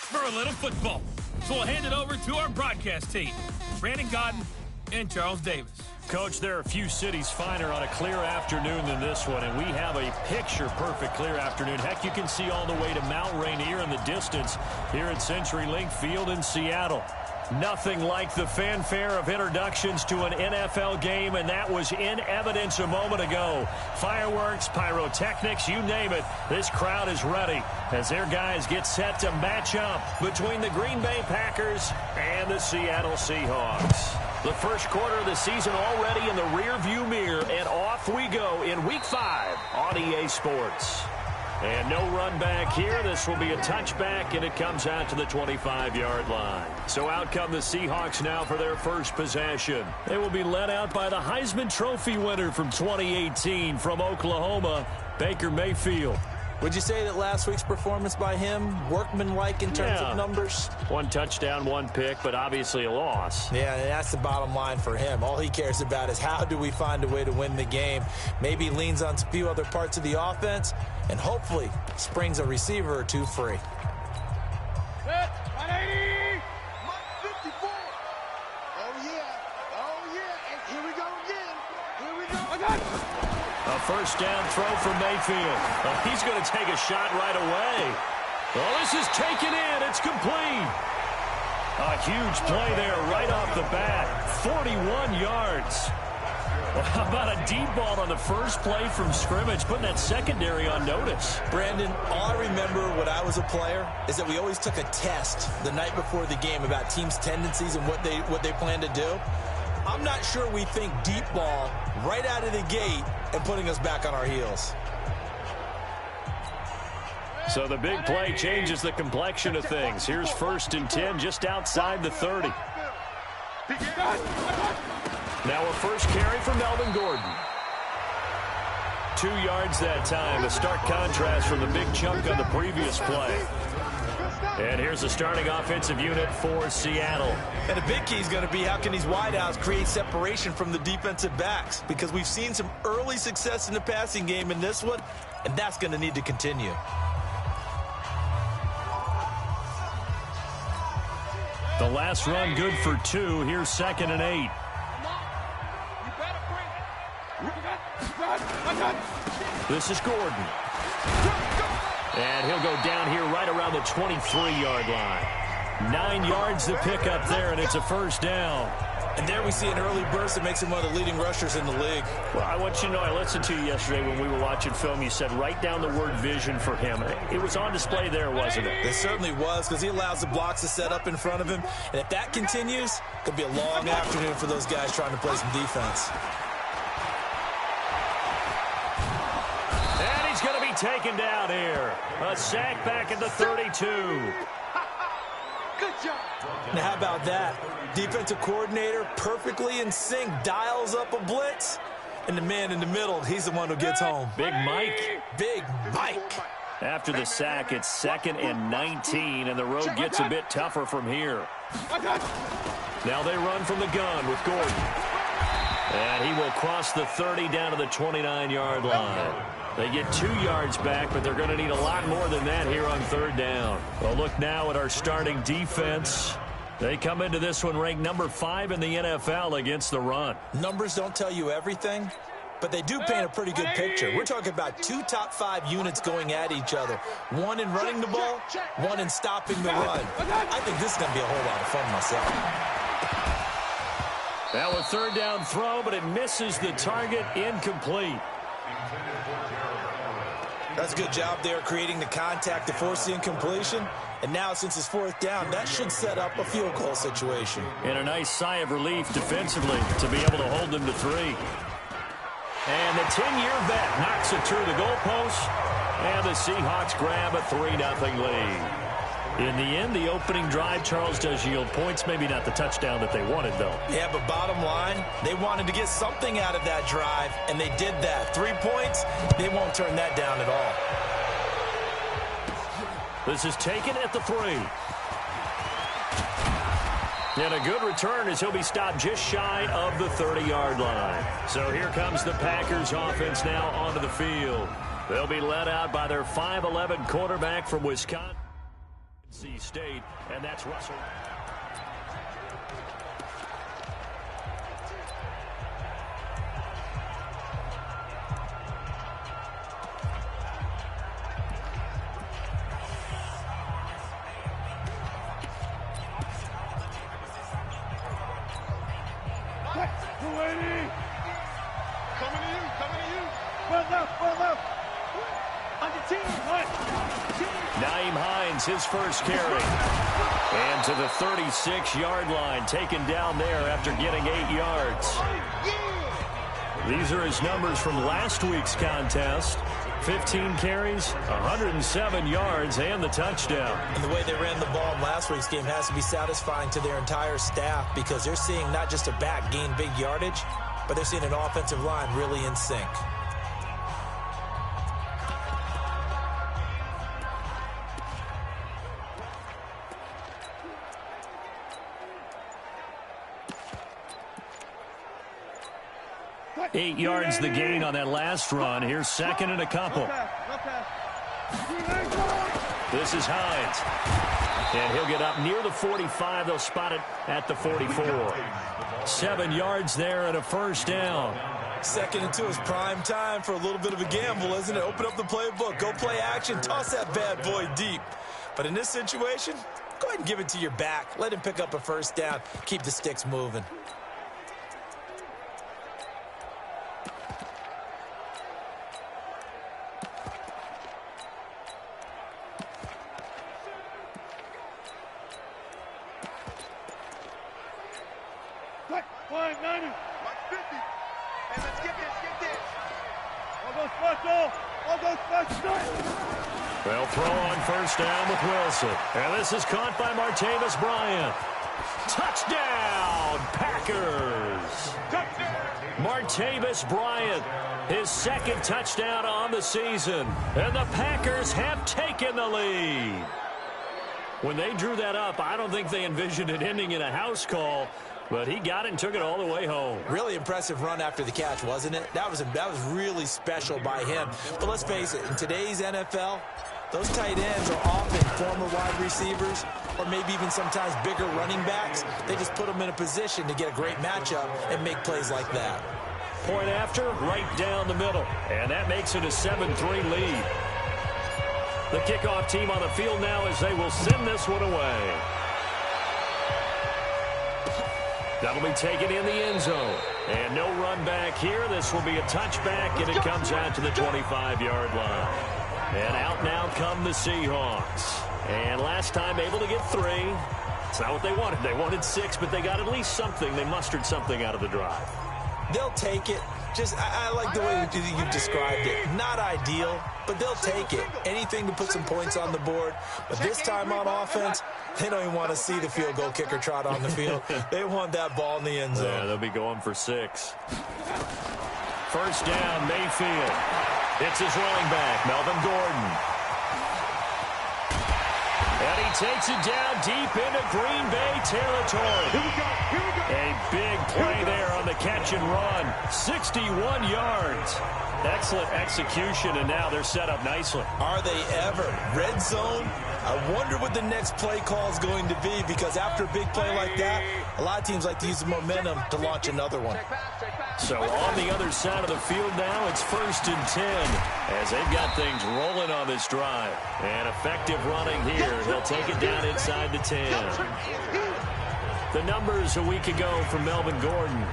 for a little football. So we'll hand it over to our broadcast team, Brandon Godden and Charles Davis. Coach, there are a few cities finer on a clear afternoon than this one, and we have a picture-perfect clear afternoon. Heck, you can see all the way to Mount Rainier in the distance here at CenturyLink Field in Seattle. Nothing like the fanfare of introductions to an NFL game, and that was in evidence a moment ago. Fireworks, pyrotechnics, you name it, this crowd is ready as their guys get set to match up between the Green Bay Packers and the Seattle Seahawks. The first quarter of the season already in the rearview mirror, and off we go in Week 5 on EA Sports. And no run back here. This will be a touchback, and it comes out to the 25-yard line. So out come the Seahawks now for their first possession. They will be led out by the Heisman Trophy winner from 2018 from Oklahoma, Baker Mayfield. Would you say that last week's performance by him, workmanlike in terms of numbers? 1 touchdown, 1 pick, but obviously a loss. Yeah, and that's the bottom line for him. All he cares about is how do we find a way to win the game. Maybe leans on a few other parts of the offense, and hopefully springs a receiver or two free. Set, 180, 54. Oh, yeah, and here we go again. Here we go. I got it. A first down throw for Mayfield. He's going to take a shot right away. Well, this is taken in. It's complete. A huge play there right off the bat. 41 yards. Well, how about a deep ball on the first play from scrimmage, putting that secondary on notice? Brandon, all I remember when I was a player is that we always took a test the night before the game about teams' tendencies and what they plan to do. I'm not sure we think deep ball right out of the gate and putting us back on our heels. So the big play changes the complexion of things. Here's 1st and 10 just outside the 30. Now a first carry for Melvin Gordon. 2 yards that time. A stark contrast from the big chunk on the previous play. And here's the starting offensive unit for Seattle. And the big key is going to be how can these wideouts create separation from the defensive backs, because we've seen some early success in the passing game in this one, and that's going to need to continue. The last run good for 2. Here's 2nd and 8. This is Gordon. And he'll go down here right around the 23-yard line. 9 yards to pick up there, and it's a first down. And there we see an early burst that makes him one of the leading rushers in the league. Well, I want you to know, I listened to you yesterday when we were watching film. You said write down the word vision for him. It was on display there, wasn't it? It certainly was, because he allows the blocks to set up in front of him. And if that continues, it could be a long afternoon for those guys trying to play some defense. And he's going to be taken down here. A sack back at the 32. Good job. Now, how about that? Defensive coordinator perfectly in sync, dials up a blitz, and the man in the middle, he's the one who gets home. Big Mike. Big Mike. After the sack, it's 2nd and 19, and the road gets a bit tougher from here. Now they run from the gun with Gordon. And he will cross the 30 down to the 29-yard line. They get 2 yards back, but they're going to need a lot more than that here on 3rd down. Well, look now at our starting defense. They come into this one ranked number 5 in the NFL against the run. Numbers don't tell you everything, but they do paint a pretty good picture. We're talking about 2 top 5 units going at each other. One in running the ball, one in stopping the run. I think this is going to be a whole lot of fun myself. Now a 3rd down throw, but it misses the target, incomplete. That's a good job there creating the contact to force the incompletion. And now, since it's 4th down, that should set up a field goal situation. And a nice sigh of relief defensively to be able to hold them to 3. And the 10-year vet knocks it through the goalpost. And the Seahawks grab a 3-0 lead. In the end, the opening drive, Charles, does yield points. Maybe not the touchdown that they wanted, though. Yeah, but bottom line, they wanted to get something out of that drive, and they did that. 3 points, they won't turn that down at all. This is taken at the 3. And a good return as he'll be stopped just shy of the 30-yard line. So here comes the Packers offense now onto the field. They'll be led out by their 5'11 quarterback from Wisconsin. State, and that's Russell. His first carry. And to the 36-yard line, taken down there after getting 8 yards. These are his numbers from last week's contest. 15 carries, 107 yards, and the touchdown. And the way they ran the ball in last week's game has to be satisfying to their entire staff because they're seeing not just a back gain big yardage, but they're seeing an offensive line really in sync. Eight yards the gain on that last run. Here's second and a couple. This is Hines. And he'll get up near the 45. They'll spot it at the 44. 7 yards there and a first down. Second and 2 is prime time for a little bit of a gamble, isn't it? Open up the playbook. Go play action. Toss that bad boy deep. But in this situation, go ahead and give it to your back. Let him pick up a first down. Keep the sticks moving. They'll throw on first down with Wilson. And this is caught by Martavis Bryant. Touchdown, Packers! Martavis Bryant, his second touchdown on the season. And the Packers have taken the lead. When they drew that up, I don't think they envisioned it ending in a house call. But he got it and took it all the way home. Really impressive run after the catch, wasn't it? That was really special by him. But let's face it, in today's NFL, those tight ends are often former wide receivers or maybe even sometimes bigger running backs. They just put them in a position to get a great matchup and make plays like that. Point after, right down the middle. And that makes it a 7-3 lead. The kickoff team on the field now as they will send this one away. That'll be taken in the end zone. And no run back here. This will be a touchback, and it comes out to the 25-yard line. And out now come the Seahawks. And last time able to get 3. It's not what they wanted. They wanted 6, but they got at least something. They mustered something out of the drive. They'll take it. I like the way you've described it. Not ideal, but they'll take it. Anything to put some points on the board. But this time on offense, they don't even want to see the field goal kicker trot on the field. They want that ball in the end zone. Yeah, they'll be going for 6. First down, Mayfield. It's his running back, Melvin Gordon. And he takes it down deep into Green Bay territory. Here we go. A big play there on the catch and run. 61 yards. Excellent execution, and now they're set up nicely. Are they ever? Red zone? I wonder what the next play call is going to be, because after a big play like that, a lot of teams like to use the momentum to launch another one. So on the other side of the field now, it's 1st and 10 as they've got things rolling on this drive. And effective running here. He'll take it down inside the 10. The numbers a week ago from Melvin Gordon.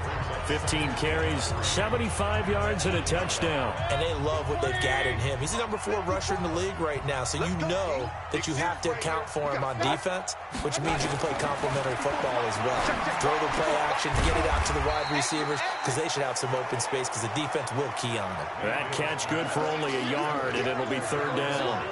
15 carries, 75 yards, and a touchdown. And they love what they've got in him. He's the number 4 rusher in the league right now, so you know that you have to account for him on defense, which means you can play complementary football as well. Throw the play action, get it out to the wide receivers, because they should have some open space, because the defense will key on them. That catch good for only a yard, and it'll be 3rd down.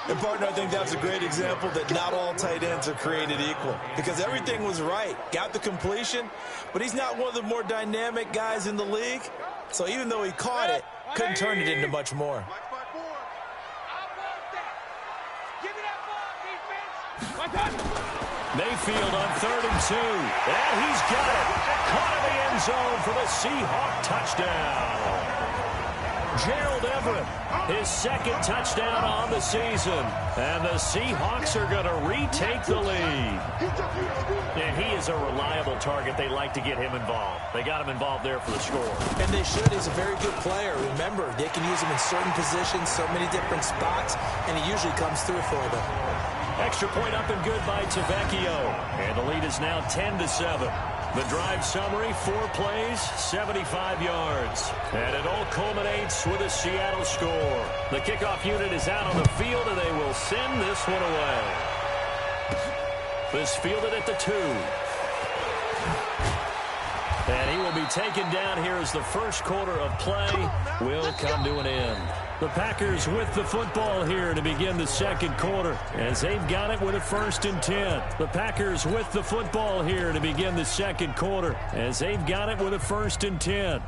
And, partner, I think that's a great example that not all tight ends are created equal, because everything was right. Got the completion, but he's not one of the more dynamic guys in the league. So even though he caught it, couldn't turn it into much more. Mayfield on 3rd and 2. And he's got it. Caught in the end zone for the Seahawk touchdown. Gerald Everett his second touchdown on the season. And the Seahawks are going to retake the lead. And he is a reliable target. They like to get him involved. They got him involved there for the score. And they should. He's a very good player. Remember, they can use him in certain positions, so many different spots, and he usually comes through for them. Extra point up and good by Tavecchio. And the lead is now 10-7. The drive summary, 4 plays, 75 yards. And it all culminates with a Seattle score. The kickoff unit is out on the field, and they will send this one away. This fielded at the 2. And he will be taken down here as the first quarter of play will come to an end. The Packers with the football here to begin the second quarter as they've got it with a 1st and 10. The Packers with the football here to begin the second quarter as they've got it with a 1st and 10.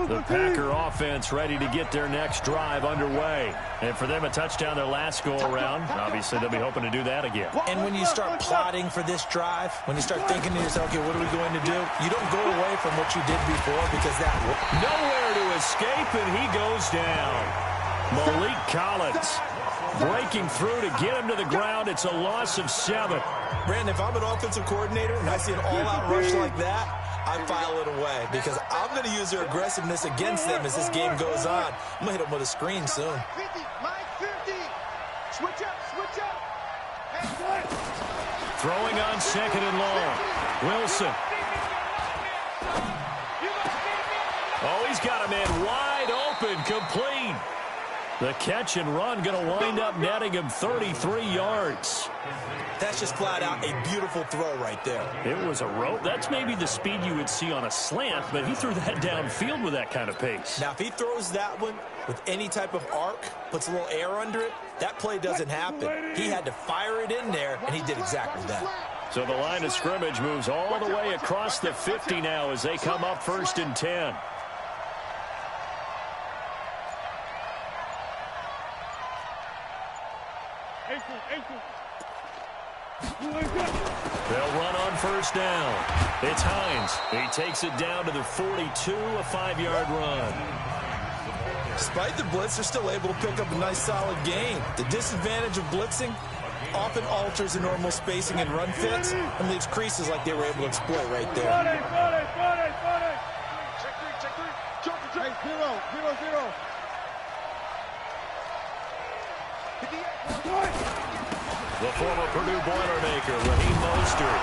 The Packer offense ready to get their next drive underway. And for them, a touchdown their last go-around. Obviously, they'll be hoping to do that again. And when you start plotting for this drive, when you start thinking to yourself, okay, what are we going to do? You don't go away from what you did before because that... Nowhere to escape, and he goes down. Malik Collins breaking through to get him to the ground. It's a loss of 7. Brandon, if I'm an offensive coordinator and I see an all-out rush like that, I file it away because I'm going to use their aggressiveness against them as this game goes on. I'm going to hit them with a screen soon. 50, Mike 50. Switch up, switch up. Throwing on 2nd and long. Wilson. Oh, he's got a man wide open, complete. The catch and run going to wind up netting him 33 yards. That's just flat out a beautiful throw right there. It was a rope. That's maybe the speed you would see on a slant, but he threw that downfield with that kind of pace. Now, if he throws that one with any type of arc, puts a little air under it, that play doesn't happen. He had to fire it in there, and he did exactly that. So the line of scrimmage moves all the way across the 50 now as they come up 1st and 10. They'll run on 1st down. It's Hines. He takes it down to the 42, a 5-yard run. Despite the blitz, they're still able to pick up a nice, solid gain. The disadvantage of blitzing often alters the normal spacing and run fits and leaves creases like they were able to exploit right there. Check 3. 0-0-0. The former Purdue Boilermaker, Raheem Mostert.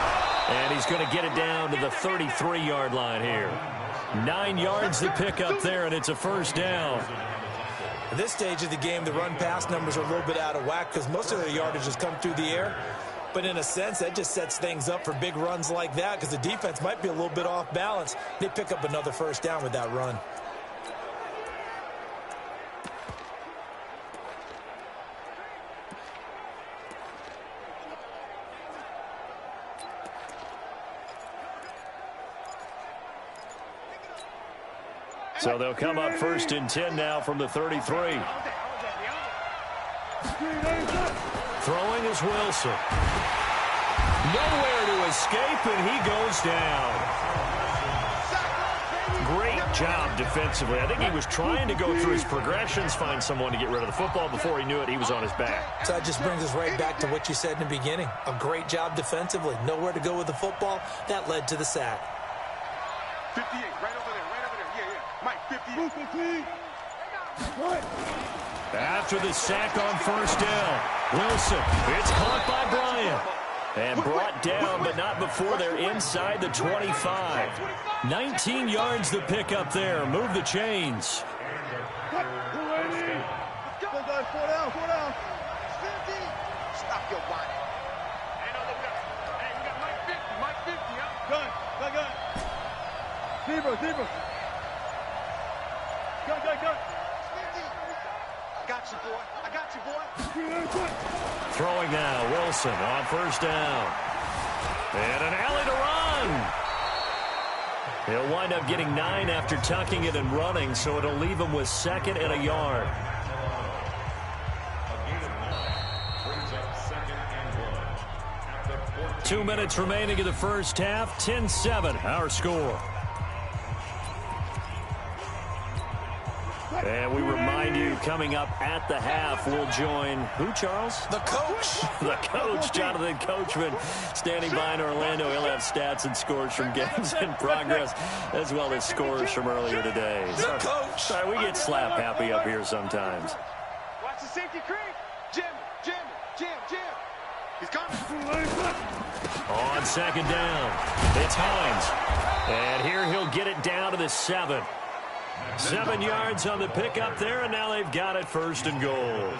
And he's going to get it down to the 33-yard line here. 9 yards to pick up there, and it's a 1st down. At this stage of the game, the run-pass numbers are a little bit out of whack because most of their yardage has come through the air. But in a sense, that just sets things up for big runs like that because the defense might be a little bit off balance. They pick up another 1st down with that run. So they'll come up 1st and 10 now from the 33. Throwing is Wilson. Nowhere to escape, and he goes down. Great job defensively. I think he was trying to go through his progressions, find someone to get rid of the football. Before he knew it, he was on his back. So that just brings us right back to what you said in the beginning. A great job defensively. Nowhere to go with the football. That led to the sack. 58, right over there. Mike, 50. After the sack on 1st down, Wilson, it's caught by Bryant. And brought down, but not before they're inside the 25. 19 yards to pick up there. Move the chains. 4 down. 50. Stop your whining. Hey, we got Mike 50. Gun. Zebra. Go. I got you, boy. Throwing now, Wilson on 1st down. And an alley to run. He'll wind up getting 9 after tucking it and running, so it'll leave him with 2nd and a yard. Two minutes remaining in the first half. 10-7, our score. And we remind you, coming up at the half, we'll join who, Charles? The coach. The coach, Jonathan Coachman, standing by in Orlando. He'll have stats and scores from games in progress, as well as scores from earlier today. The coach. Sorry, we get slap happy up here sometimes. Watch the safety creep. Jim. He's coming. On 2nd down, it's Hines. And here he'll get it down to the 7. 7 yards on the pickup there, and now they've got it 1st and goal.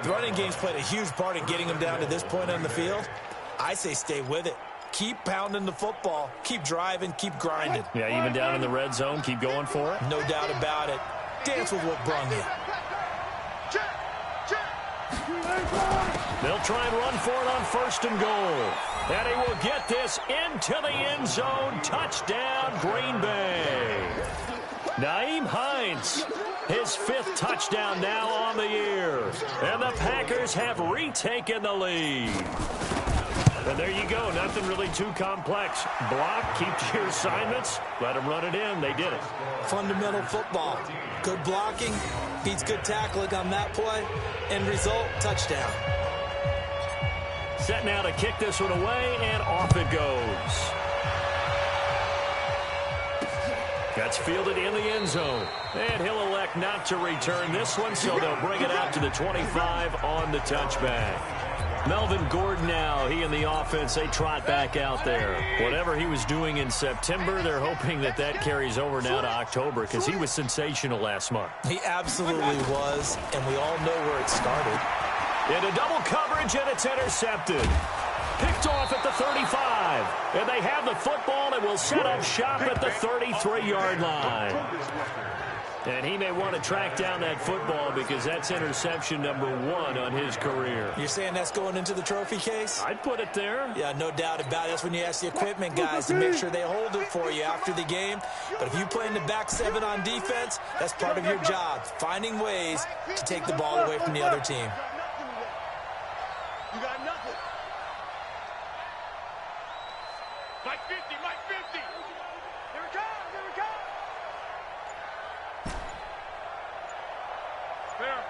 The running game's played a huge part in getting them down to this point on the field. I say stay with it. Keep pounding the football. Keep driving. Keep grinding. Yeah, even down in the red zone, keep going for it. No doubt about it. Dance with what brung you. They'll try and run for it on 1st and goal. And he will get this into the end zone. Touchdown, Green Bay. Nyheim Hines, his 5th touchdown now on the year. And the Packers have retaken the lead. And there you go. Nothing really too complex. Block, keep to your assignments, let them run it in. They did it. Fundamental football. Good blocking beats good tackling on that play. End result, touchdown. Set now to kick this one away, and off it goes. That's fielded in the end zone. And he'll elect not to return this one, so they'll bring it out to the 25 on the touchback. Melvin Gordon now, he and the offense, they trot back out there. Whatever he was doing in September, they're hoping that that carries over now to October, because he was sensational last month. He absolutely was, and we all know where it started. Into double coverage, and it's intercepted. Picked off at the 35. And they have the football and will set up shop at the 33-yard line. And he may want to track down that football because that's interception number 1 on his career. You're saying that's going into the trophy case? I'd put it there. Yeah, no doubt about it. That's when you ask the equipment guys to make sure they hold it for you after the game. But if you play in the back 7 on defense, that's part of your job, finding ways to take the ball away from the other team. You got nothing. Mike 50. Here it comes.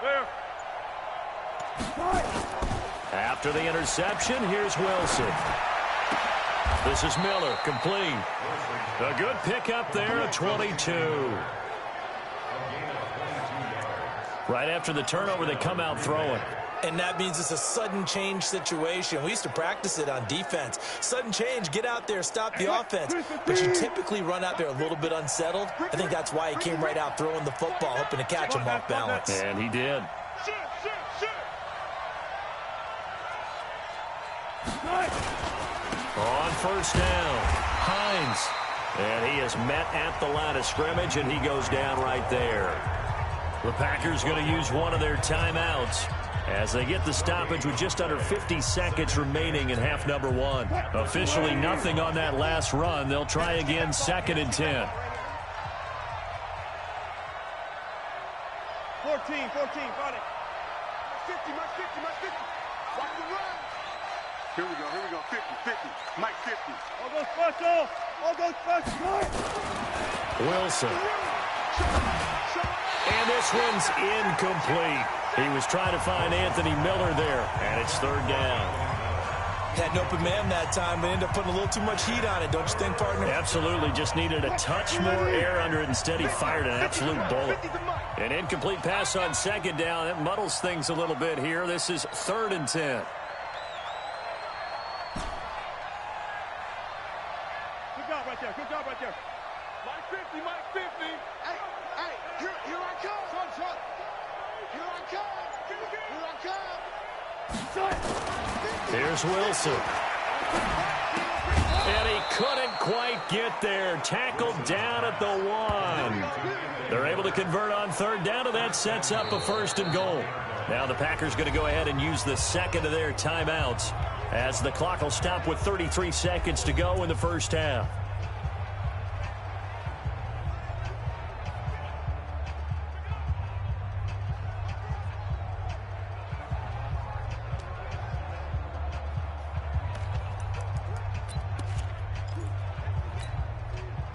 Fair. After the interception, here's Wilson. This is Miller, complete. A good pickup there, a 22. Right after the turnover, they come out throwing. And that means it's a sudden change situation. We used to practice it on defense. Sudden change, get out there, stop the offense. But you typically run out there a little bit unsettled. I think that's why he came right out throwing the football, hoping to catch him off balance. And he did. On 1st down, Hines. And he is met at the line of scrimmage, and he goes down right there. The Packers going to use one of their timeouts as they get the stoppage with just under 50 seconds remaining in half number 1. Officially nothing on that last run. They'll try again, 2nd and 10. 14, got it. 50. Watch the run. Here we go. 50. Mike 50. All goes special. Wilson. And this one's incomplete. He was trying to find Anthony Miller there, and it's 3rd down. Had an open man that time, but ended up putting a little too much heat on it, don't you think, partner? Absolutely. Just needed a touch more air under it. Instead, he fired an absolute bullet. An incomplete pass on 2nd down. That muddles things a little bit here. This is 3rd and 10. Good job right there. Mike 50. Hey, here I come. Here I come. Here's Wilson. And he couldn't quite get there. Tackled down at the 1. They're able to convert on 3rd down, and that sets up a 1st and goal. Now the Packers going to go ahead and use the 2nd of their timeouts as the clock will stop with 33 seconds to go in the first half.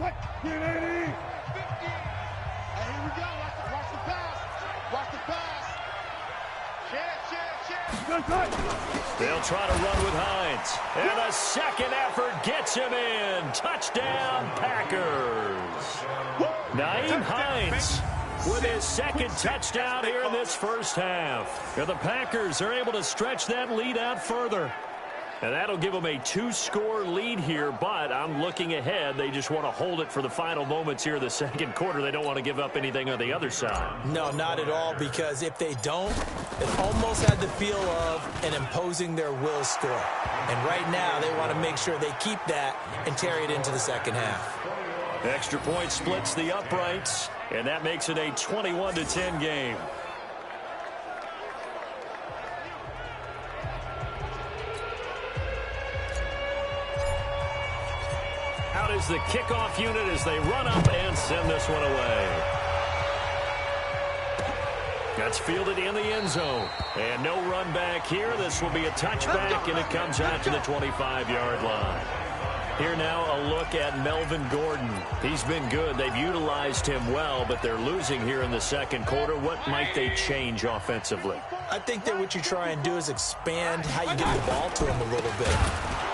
Hey, here we go. Watch the pass. Watch the pass. They'll try to run with Hines. And a second effort gets him in. Touchdown, Packers. Nyheim Hines with his second touchdown here in this first half. And the Packers are able to stretch that lead out further. And that'll give them a 2-score lead here, but I'm looking ahead. They just want to hold it for the final moments here in the second quarter. They don't want to give up anything on the other side. No, not at all, because if they don't, it almost had the feel of an imposing their will score. And right now, they want to make sure they keep that and carry it into the second half. Extra point splits the uprights, and that makes it a 21-10 game. Out is the kickoff unit as they run up and send this one away. That's fielded in the end zone. And no run back here. This will be a touchback, and it comes out to the 25-yard line. Here now a look at Melvin Gordon. He's been good. They've utilized him well, but they're losing here in the second quarter. What might they change offensively? I think that what you try and do is expand how you get the ball to him a little bit.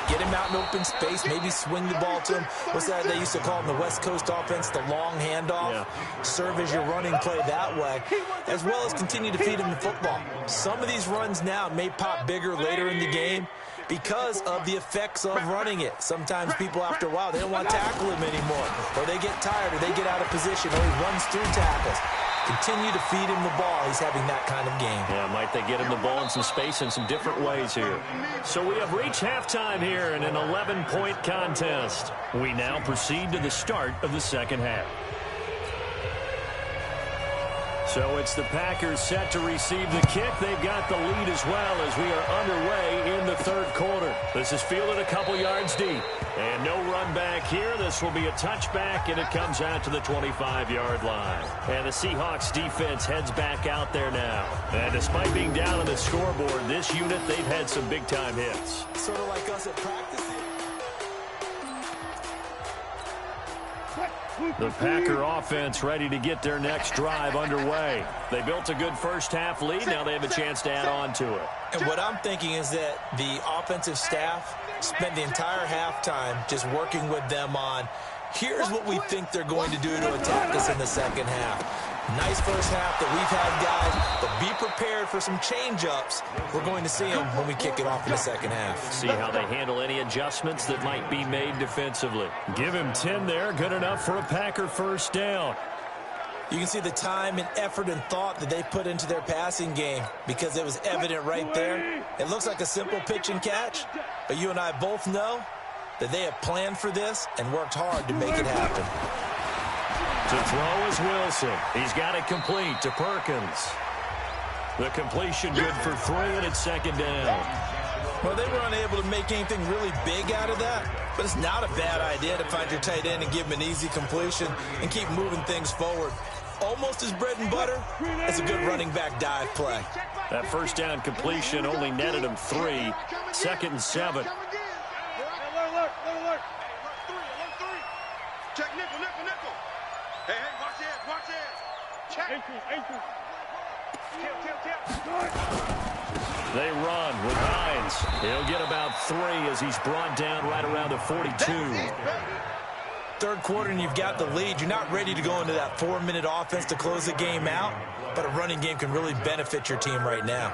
Get him out in open space, maybe swing the ball to him. What's that they used to call in the West Coast offense, the long handoff? Yeah. Serve as your running play that way, as well as continue to feed him the football. Some of these runs now may pop bigger later in the game because of the effects of running it. Sometimes people, after a while, they don't want to tackle him anymore, or they get tired, or they get out of position, or he runs through tackles. Continue to feed him the ball. He's having that kind of game. Yeah, might they get him the ball in some space in some different ways here. So we have reached halftime here in an 11-point contest. We now proceed to the start of the second half. So it's the Packers set to receive the kick. They've got the lead as well as we are underway in the third quarter. This is fielded a couple yards deep. And no run back here. This will be a touchback, and it comes out to the 25-yard line. And the Seahawks defense heads back out there now. And despite being down on the scoreboard, this unit, they've had some big-time hits. Sort of like us at practice. The Packer offense ready to get their next drive underway. They built a good first-half lead. Now they have a chance to add on to it. And what I'm thinking is that the offensive staff spent the entire halftime just working with them on, here's what we think they're going to do to attack us in the second half. Nice first half that we've had, guys, but be prepared for some change-ups. We're going to see them when we kick it off in the second half. See how they handle any adjustments that might be made defensively. Give him 10 there, good enough for a Packer first down. You can see the time and effort and thought that they put into their passing game because it was evident right there. It looks like a simple pitch and catch, but you and I both know that they have planned for this and worked hard to make it happen. To throw is Wilson. He's got it complete to Perkins. The completion good for 3, and it's second down. Well, they were unable to make anything really big out of that, but it's not a bad idea to find your tight end and give him an easy completion and keep moving things forward. Almost his bread and butter. It's a good running back dive play. That first down completion only netted him 3. Second and 7. Check nickel. Hey, watch it. Check. They run with Hines. He'll get about 3 as he's brought down right around the 42. Third quarter and you've got the lead. You're not ready to go into that 4-minute offense to close the game out, but a running game can really benefit your team right now.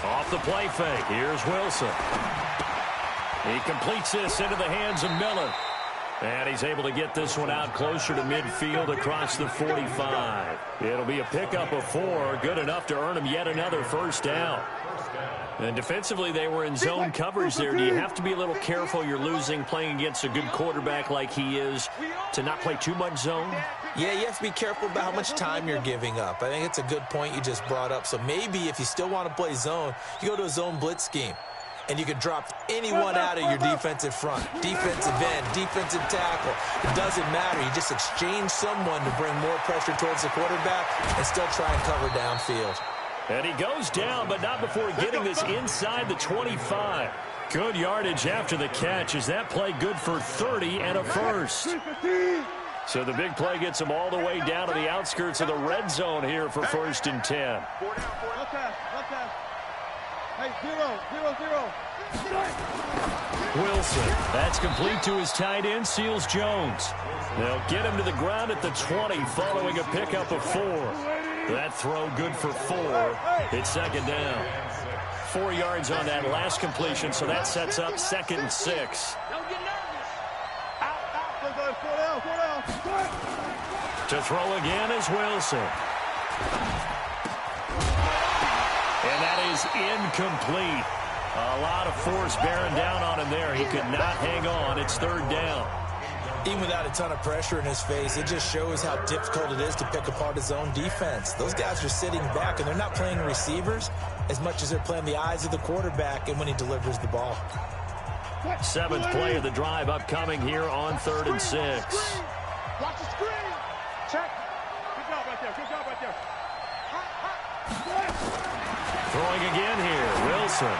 Off the play fake. Here's Wilson. He completes this into the hands of Miller. And he's able to get this one out closer to midfield across the 45. It'll be a pickup of 4. Good enough to earn him yet another first down. And defensively, they were in zone coverage there. Do you have to be a little careful? You're losing playing against a good quarterback like he is to not play too much zone? Yeah, you have to be careful about how much time you're giving up. I think it's a good point you just brought up. So maybe if you still want to play zone, you go to a zone blitz scheme. and you can drop anyone out of your defensive front. Defensive end, defensive tackle. It doesn't matter. You just exchange someone to bring more pressure towards the quarterback and still try and cover downfield. And he goes down, but not before getting this inside the 25. Good yardage after the catch. Is that play good for 30 and a first? So the big play gets him all the way down to the outskirts of the red zone here for 1st and 10. Hey, 0-0-0. Wilson, that's complete to his tight end, Seals Jones. They'll get him to the ground at the 20 following a pickup of 4. That throw good for 4. It's 2nd down. 4 yards on that last completion, so that sets up 2nd and 6. To throw again is Wilson. And that is incomplete. A lot of force bearing down on him there. He could not hang on. It's 3rd down. Even without a ton of pressure in his face, it just shows how difficult it is to pick apart his own defense. Those guys are sitting back, and they're not playing receivers as much as they're playing the eyes of the quarterback and when he delivers the ball. 7th play of the drive upcoming here on 3rd and 6. Watch the screen. Check. Good job right there. Good job right there. Throwing again here, Wilson.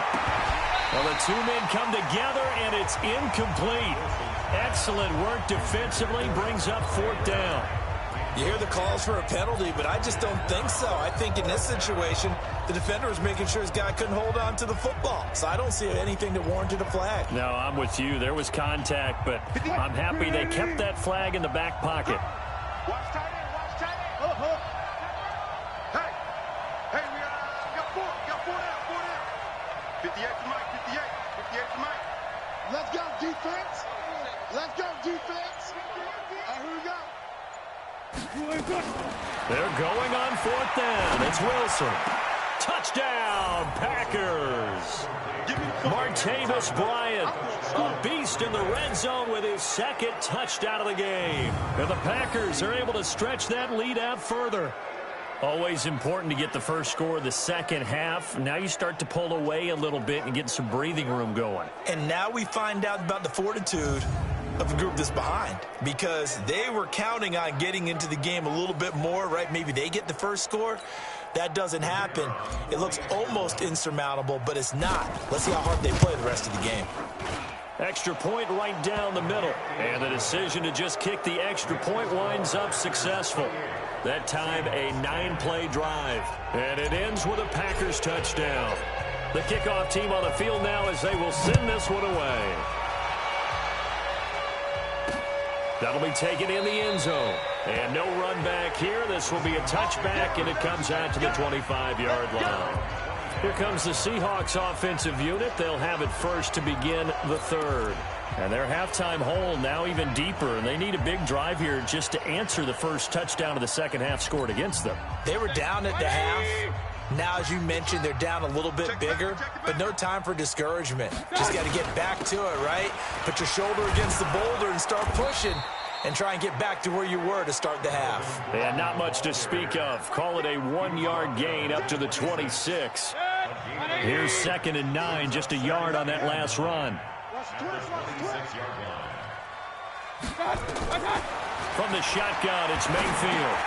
Well, the 2 men come together, and it's incomplete. Excellent work defensively, brings up 4th down. You hear the calls for a penalty, but I just don't think so. I think in this situation, the defender was making sure his guy couldn't hold on to the football. So I don't see anything that warranted a flag. No, I'm with you. There was contact, but I'm happy they kept that flag in the back pocket. Watch tight end. Watch tight end. Hey, we got 4. We got 4 down. 4 down. 58 to Mike. 58 to Mike. Let's go, defense. Let's go, defense. Here we go. They're going on 4th down. It's Wilson. Touchdown, Packers. Martavis Bryant, a beast in the red zone with his 2nd touchdown of the game. And the Packers are able to stretch that lead out further. Always important to get the first score of the second half. Now you start to pull away a little bit and get some breathing room going. And now we find out about the fortitude of the group that's behind, because they were counting on getting into the game a little bit more, right? Maybe they get the first score. That doesn't happen. It looks almost insurmountable, but it's not. Let's see how hard they play the rest of the game. Extra point right down the middle. And the decision to just kick the extra point winds up successful. That time, a 9-play drive. And it ends with a Packers touchdown. The kickoff team on the field now as they will send this one away. That'll be taken in the end zone. And no run back here. This will be a touchback, and it comes out to the 25-yard line. Here comes the Seahawks offensive unit. They'll have it first to begin the 3rd. And their halftime hole now even deeper, and they need a big drive here just to answer the first touchdown of the second half scored against them. They were down at the half. Now, as you mentioned, they're down a little bit bigger, but no time for discouragement. Just got to get back to it, right? Put your shoulder against the boulder and start pushing and try and get back to where you were to start the half. And not much to speak of. Call it a 1-yard gain up to the 26. Here's 2nd and 9, just a yard on that last run. From the shotgun, it's Mayfield.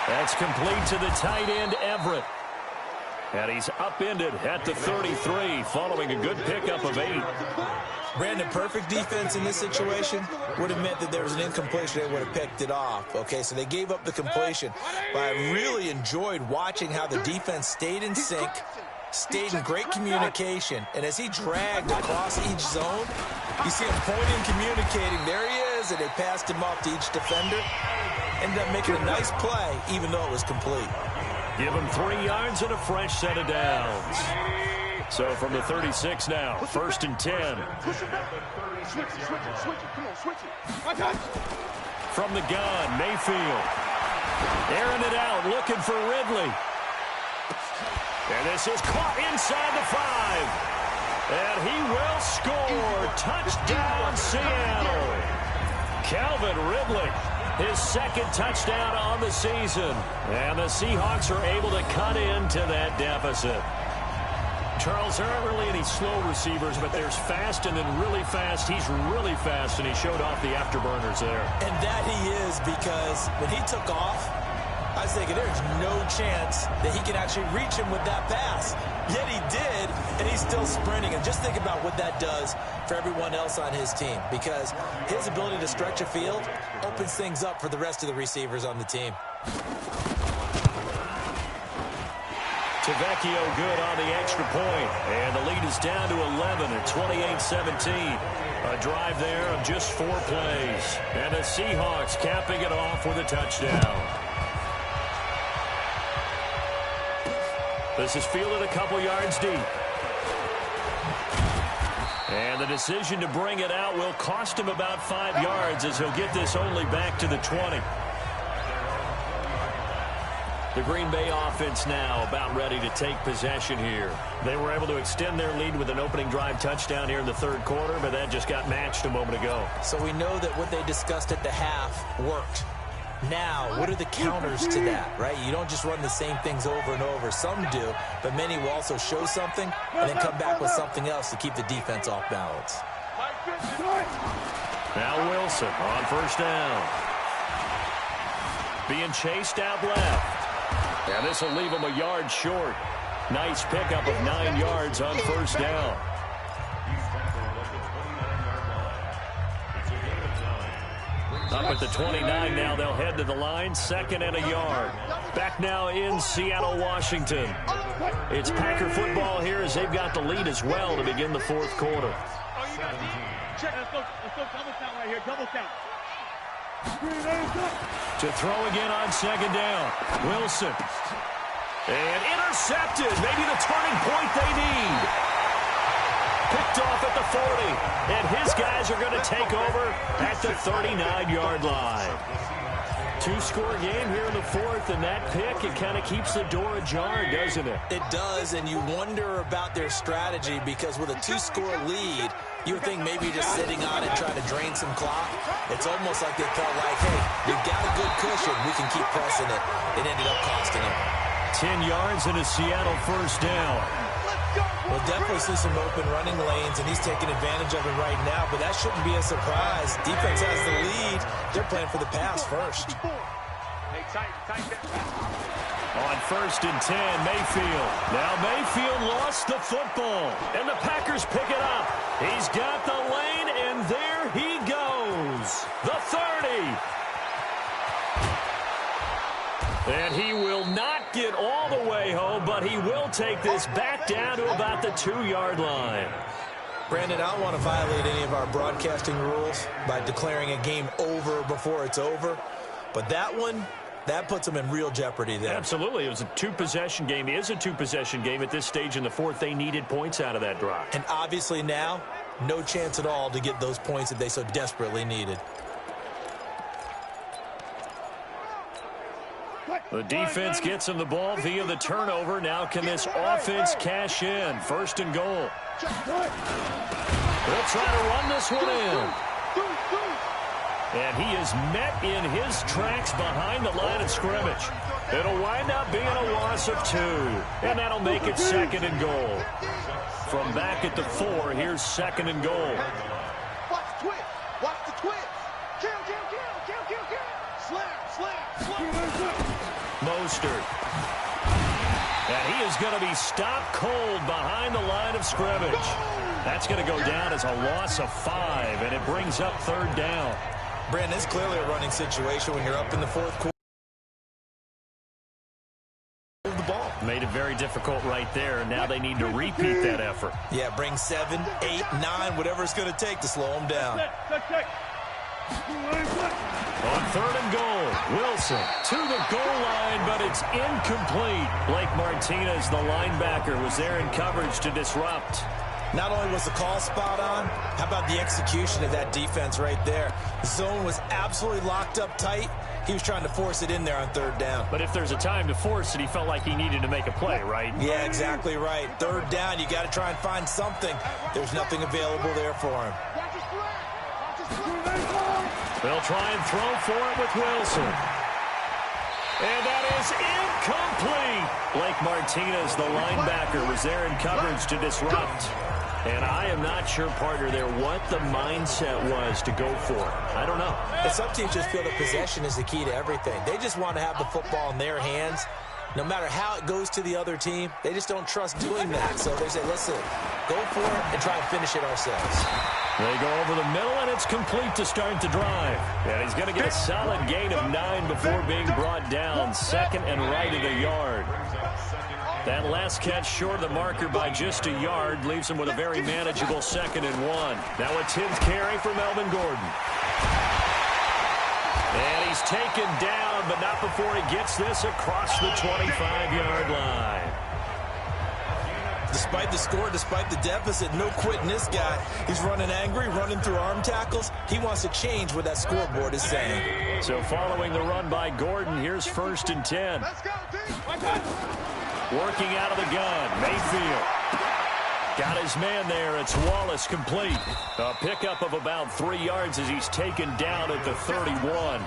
That's complete to the tight end, Everett. And he's upended at the 33 following a good pickup of 8. Brandon, perfect defense in this situation would have meant that there was an incompletion. They would have picked it off. Okay, so they gave up the completion. But I really enjoyed watching how the defense stayed in sync, stayed in great communication. And as he dragged across each zone, you see him pointing, communicating. There he is, and they passed him off to each defender. Ended up making a nice play, even though it was complete. Give him 3 yards and a fresh set of downs. So from the 36 now, 1st and 10. From the gun, Mayfield. Airing it out, looking for Ridley. And this is caught inside the 5. And he will score. Touchdown, Seattle. Calvin Ridley, his 2nd touchdown on the season. And the Seahawks are able to cut into that deficit. Charles, there aren't really any slow receivers, but there's fast and then really fast. He's really fast, and he showed off the afterburners there. And that he is, because when he took off, I was thinking there's no chance that he can actually reach him with that pass. Yet he did, and he's still sprinting. And just think about what that does for everyone else on his team, because his ability to stretch a field opens things up for the rest of the receivers on the team. Tavecchio good on the extra point, and the lead is down to 11 at 28-17. A drive there of just 4 plays, and the Seahawks capping it off with a touchdown. This is fielded a couple yards deep. And the decision to bring it out will cost him about 5 yards, as he'll get this only back to the 20. The Green Bay offense now about ready to take possession here. They were able to extend their lead with an opening drive touchdown here in the third quarter, but that just got matched a moment ago. So we know that what they discussed at the half worked. Now, what are the counters to that, right? You don't just run the same things over and over. Some do, but many will also show something and then come back with something else to keep the defense off balance. Now Wilson on first down. Being chased out left. And this will leave him a yard short. Nice pickup of 9 yards on first down. Up at the 29 now, they'll head to the line, 2nd and a yard. Back now in Seattle, Washington. It's Packer football here as they've got the lead as well to begin the fourth quarter. Check, let's go double count right here, double count. To throw again on 2nd down. Wilson. And intercepted. Maybe the turning point they need. Picked off at the 40. And his guys are going to take over at the 39-yard line. 2-score game here in the fourth, and that pick, it kind of keeps the door ajar, doesn't it? It does, and you wonder about their strategy, because with a 2-score lead, you would think maybe just sitting on it, trying to drain some clock. It's almost like they felt like, hey, we've got a good cushion. We can keep pressing it. It ended up costing them. 10 yards and a Seattle first down. We'll definitely see some open running lanes, and he's taking advantage of it right now, but that shouldn't be a surprise. Defense has the lead. They're playing for the pass first. On 1st and 10, Mayfield. Now Mayfield lost the football, and the Packers pick it up. He's got the lane, and there he goes. The 30. And he will not get all the way home, but he will take this back down to about the 2-yard line. Brandon, I don't want to violate any of our broadcasting rules by declaring a game over before it's over, but that one, that puts them in real jeopardy there. Absolutely. It was a 2-possession game. It is a 2-possession game at this stage in the fourth. They needed points out of that drive. And obviously now, no chance at all to get those points that they so desperately needed. The defense gets him the ball via the turnover. Now can this offense cash in? 1st and goal. They'll try to run this one in. And he is met in his tracks behind the line of scrimmage. It'll wind up being a loss of 2. And that'll make it 2nd and goal. From back at the 4, here's 2nd and goal. Watch the twist. Watch the twist. Kill. Slam. Mostert. And he is going to be stopped cold behind the line of scrimmage. That's going to go down as a loss of 5, and it brings up 3rd down. Brandon, it's clearly a running situation when you're up in the fourth quarter. The ball. Made it very difficult right there. Now they need to repeat that effort. Yeah, bring 7, 8, 9, whatever it's going to take to slow them down. On 3rd and goal, Wilson to the goal line, but it's incomplete. Blake Martinez, the linebacker, was there in coverage to disrupt. Not only was the call spot on, how about the execution of that defense right there? The zone was absolutely locked up tight. He was trying to force it in there on 3rd down. But if there's a time to force it, he felt like he needed to make a play, right? Yeah, exactly right. 3rd down, you got to try and find something. There's nothing available there for him. They'll try and throw for it with Wilson. And that is incomplete. Blake Martinez, the linebacker, was there in coverage to disrupt. And I am not sure, partner, there what the mindset was to go for it. I don't know. And some teams just feel that possession is the key to everything. They just want to have the football in their hands. No matter how it goes to the other team, they just don't trust doing that. So they say, listen, go for it and try and finish it ourselves. They go over the middle, and it's complete to start the drive. And he's going to get a solid gain of 9 before being brought down. Second and right of the yard. That last catch short of the marker by just a yard leaves him with a very manageable 2nd and 1. Now a 10th carry for Melvin Gordon. And he's taken down, but not before he gets this across the 25-yard line. Despite the score, despite the deficit, no quitting this guy. He's running angry, running through arm tackles. He wants to change what that scoreboard is saying. So following the run by Gordon, here's 1st and 10. Working out of the gun, Mayfield. Got his man there. It's Wallace complete. A pickup of about 3 yards as he's taken down at the 31.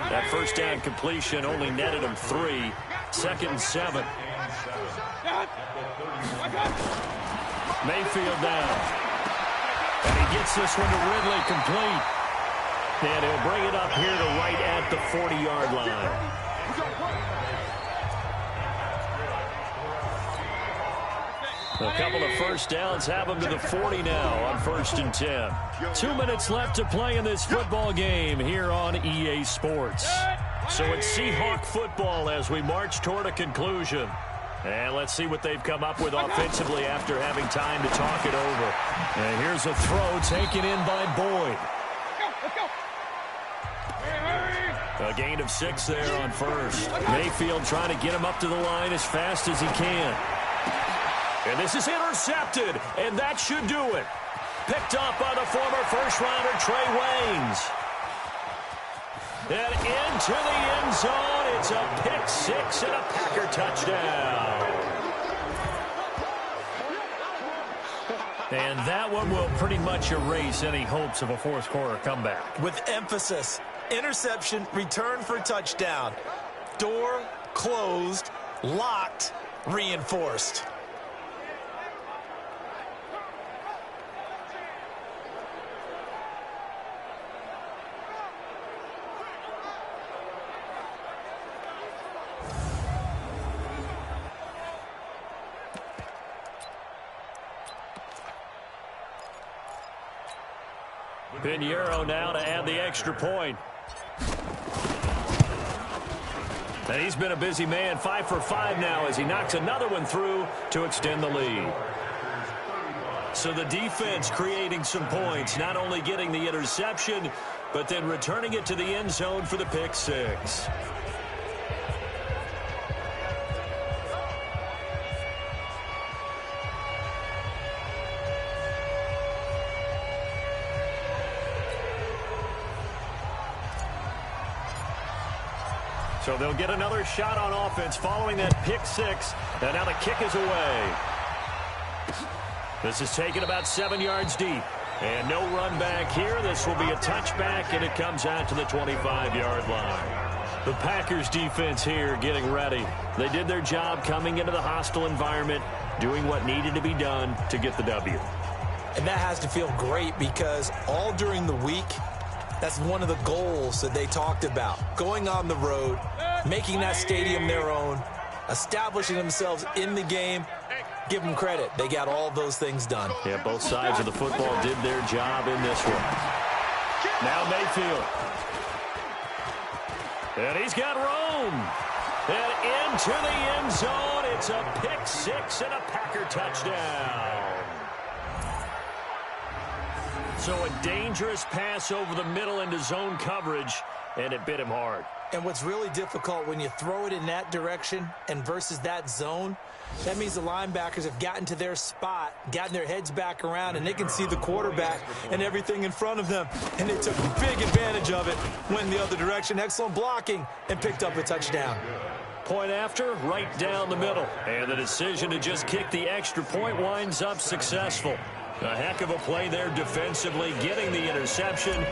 That first down completion only netted him 3. 2nd and 7. Mayfield down. And he gets this one to Ridley complete. And he'll bring it up here to right at the 40-yard line. A couple of first downs have him to the 40 now on 1st and 10. 2 minutes left to play in this football game here on EA Sports. So it's Seahawk football as we march toward a conclusion. And let's see what they've come up with offensively after having time to talk it over. And here's a throw taken in by Boyd. A gain of 6 there on 1st. Mayfield trying to get him up to the line as fast as he can. And this is intercepted, and that should do it. Picked up by the former first-rounder Trey Waynes. And into the end zone, it's a pick 6 and a Packer touchdown. And that one will pretty much erase any hopes of a fourth-quarter comeback. With emphasis, interception, return for touchdown. Door closed, locked, reinforced. Pinheiro now to add the extra point. And he's been a busy man, 5 for 5 now as he knocks another one through to extend the lead. So the defense creating some points, not only getting the interception, but then returning it to the end zone for the pick 6. So they'll get another shot on offense following that pick 6. And now the kick is away. This is taken about 7 yards deep. And no run back here. This will be a touchback, and it comes out to the 25-yard line. The Packers defense here getting ready. They did their job coming into the hostile environment, doing what needed to be done to get the W. And that has to feel great because all during the week, that's one of the goals that they talked about. Going on the road, making that stadium their own, establishing themselves in the game. Give them credit. They got all those things done. Yeah, both sides of the football did their job in this one. Now Mayfield. And he's got room. And into the end zone. It's a pick 6 and a Packer touchdown. So a dangerous pass over the middle into zone coverage, and it bit him hard. And what's really difficult when you throw it in that direction and versus that zone, that means the linebackers have gotten to their spot, gotten their heads back around, and they can see the quarterback and everything in front of them. And they took big advantage of it, went the other direction, excellent blocking, and picked up a touchdown. Point after, right down the middle. And the decision to just kick the extra point winds up successful. A heck of a play there defensively, getting the interception,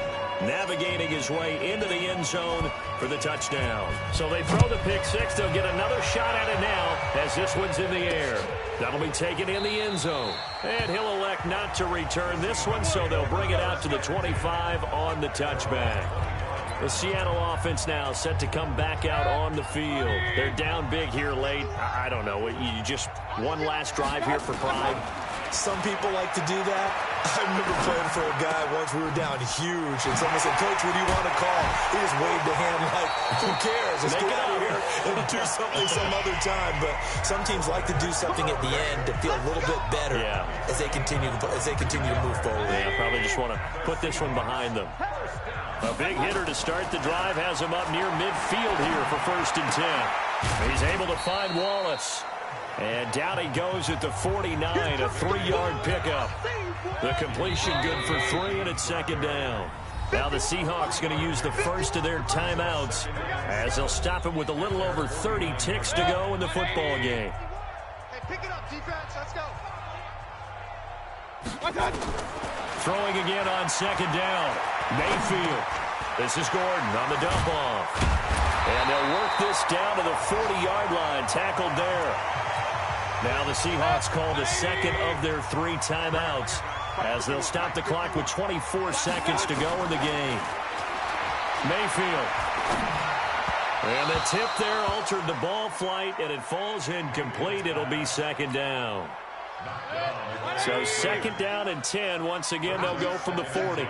navigating his way into the end zone for the touchdown. So they throw the pick six. They'll get another shot at it now as this one's in the air. That'll be taken in the end zone. And he'll elect not to return this one, so they'll bring it out to the 25 on the touchback. The Seattle offense now set to come back out on the field. They're down big here late. I don't know. You just one last drive here for pride. Some people like to do that. I remember playing for a guy once. We were down huge, and someone said, "Coach, what do you want to call?" He just waved a hand like, "Who cares? Let's get out of here and do something some other time." But some teams like to do something at the end to feel a little bit better as they continue to move forward. Yeah, probably just want to put this one behind them. A big hitter to start the drive has him up near midfield here for 1st and 10. He's able to find Wallace. And down he goes at the 49, a 3-yard pickup. The completion good for 3, and it's 2nd down. Now the Seahawks going to use the first of their timeouts as they'll stop him with a little over 30 ticks to go in the football game. Hey, pick it up, defense. Let's go. Throwing again on 2nd down. Mayfield. This is Gordon on the dump off. And they'll work this down to the 40-yard line, tackled there. Now the Seahawks call the second of their 3 timeouts as they'll stop the clock with 24 seconds to go in the game. Mayfield. And the tip there altered the ball flight, and it falls incomplete. It'll be 2nd down. So 2nd down and 10. Once again, they'll go from the 40.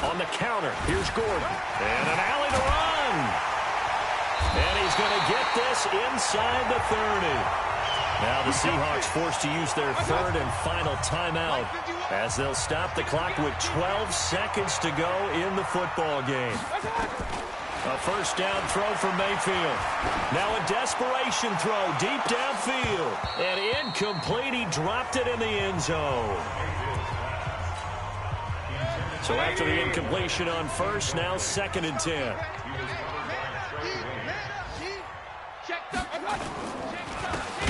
On the counter, here's Gordon. And an alley to run. And he's going to get this inside the 30. Now the Seahawks forced to use their 3rd and final timeout as they'll stop the clock with 12 seconds to go in the football game. A 1st down throw for Mayfield. Now a desperation throw deep downfield. And incomplete. He dropped it in the end zone. So after the incompletion on 1st, now 2nd and 10.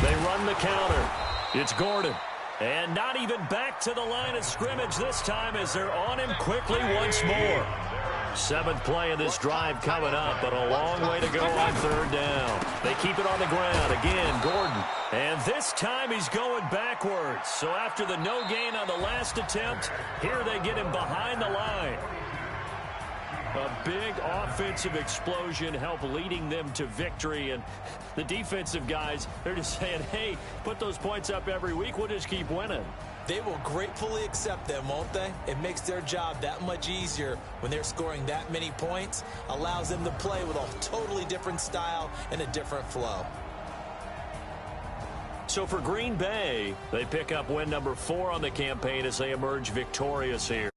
They run the counter. It's Gordon. And not even back to the line of scrimmage this time as they're on him quickly once more. 7th play of this drive coming up, but a long way to go on 3rd down. They keep it on the ground. Again, Gordon. And this time he's going backwards. So after the no gain on the last attempt, here they get him behind the line. A big offensive explosion helped leading them to victory. And the defensive guys, they're just saying, hey, put those points up every week. We'll just keep winning. They will gratefully accept them, won't they? It makes their job that much easier when they're scoring that many points. Allows them to play with a totally different style and a different flow. So for Green Bay, they pick up win number 4 on the campaign as they emerge victorious here.